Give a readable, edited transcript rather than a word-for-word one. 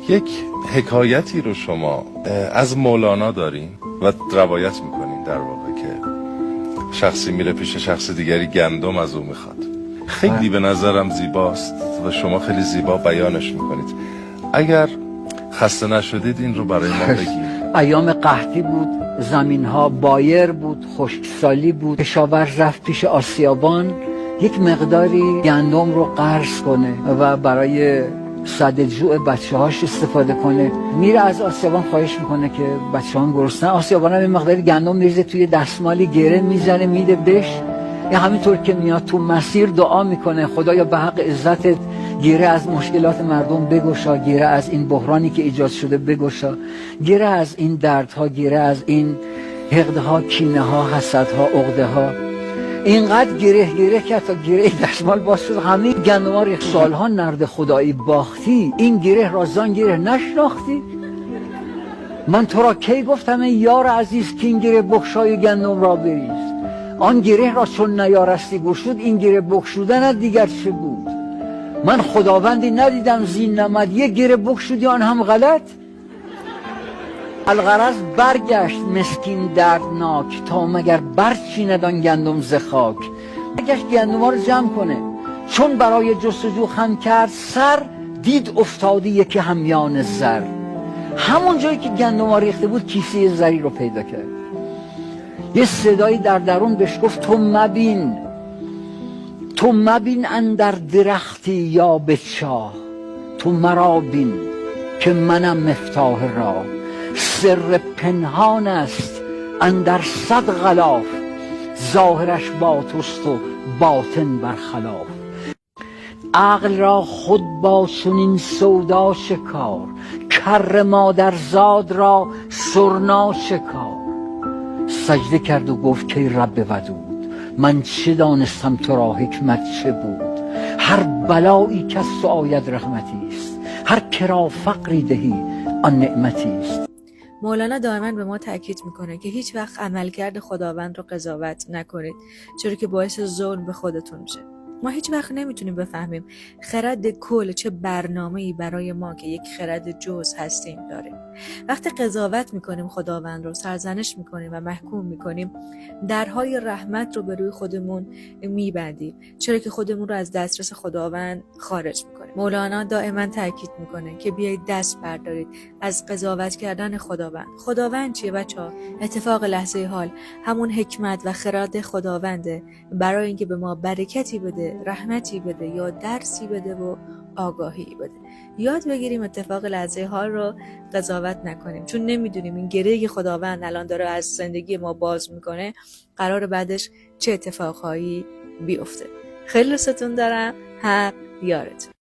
یک حکایتی رو شما از مولانا دارین و روایت میکنین در واقع که شخصی میره پیش شخص دیگری گندم از او میخواد. خیلی به نظرم زیباست و شما خیلی زیبا بیانش میکنید. اگر خسته نشدید این رو برای ما بگید. ایام قحطی بود، زمین ها بایر بود، خشکسالی بود. کشاورز رفت پیش آسیابان یک مقداری گندم رو قرض کنه و برای سد جوع بچه هاش استفاده کنه. میره از آسیابان خواهش میکنه که بچه هم گرسنن. آسیابان هم این مقداری گندم میریزه توی دستمالی، گره میزنه میده بهش. همینطور که میاد تو مسیر دعا میکنه خدایا به حق عزتت گره از مشکلات مردم بگشا، گره از این بحرانی که ایجاد شده بگشا، گره از این دردها، گره از این حقدها، کینه ها، حسدها، عقده ها. اینقدر گره کرد تا گره دستمال باز شد. همه گندم‌ها ریخت. سالها نرد خدایی باختی، این گره را زان گره نشناختی؟ من تو را کی گفتم ای یار عزیز که این گره بگشای گندم را بریز؟ آن گره را چون نیارستی گشود، این گره بگشودن دیگر چه بود؟ من خداوندی ندیدم زین نمد، یک گره بگشودی آن هم غلط. الغرض برگشت مسکین دردناک، تا مگر برچیند آن گندم ز خاک. برگشت گندم‌ها رو جمع کنه، چون برای جستجو خم کرد سر، دید افتادی یکی همیان زر. همون جایی که گندم‌ها ریخته بود کیسه زری رو پیدا کرد. یه صدایی در درون بهش گفت تو مبین اندر درختی یا به چاه، تو مرا بین که منم مفتاح راه. سر پنهان است اندر صد غلاف، ظاهرش با توست و باطن برخلاف. عقل را خود با چنین سودا شکار، کر مادرزاد را سرنا شکار. سجده کرد و گفت که رب ودود، من چه دانستم تو را حکمت چه بود؟ هر بلایی که از تو آید رحمتی است، هر کرا فقری دهی آن نعمتی است. مولانا دائما به ما تاکید میکنه که هیچ وقت عملکرد خداوند رو قضاوت نکنید، چرا که باعث ظلم به خودتون میشه. ما هیچ وقت نمیتونیم بفهمیم خرد کل چه برنامه‌ای برای ما که یک خرد جز هستیم داره. وقتی قضاوت میکنیم خداوند رو، سرزنش میکنیم و محکوم میکنیم، درهای رحمت رو به روی خودمون میبندیم، چرا که خودمون رو از دسترس خداوند خارج میکنیم. مولانا دائما تاکید میکنه که بیایید دست بردارید از قضاوت کردن خداوند. خداوند چیه بچه‌ها؟ اتفاق لحظه حال همون حکمت و خرد خداونده برای اینکه به ما برکتی بده، رحمتی بده یا درسی بده و آگاهی بده. یاد بگیریم اتفاق لحظه حال رو قضاوت نکنیم، چون نمیدونیم این گره که خداوند الان داره از زندگی ما باز میکنه قرار بعدش چه اتفاقهایی بیفته. خیلی دوستتون دارم. حق یارتون.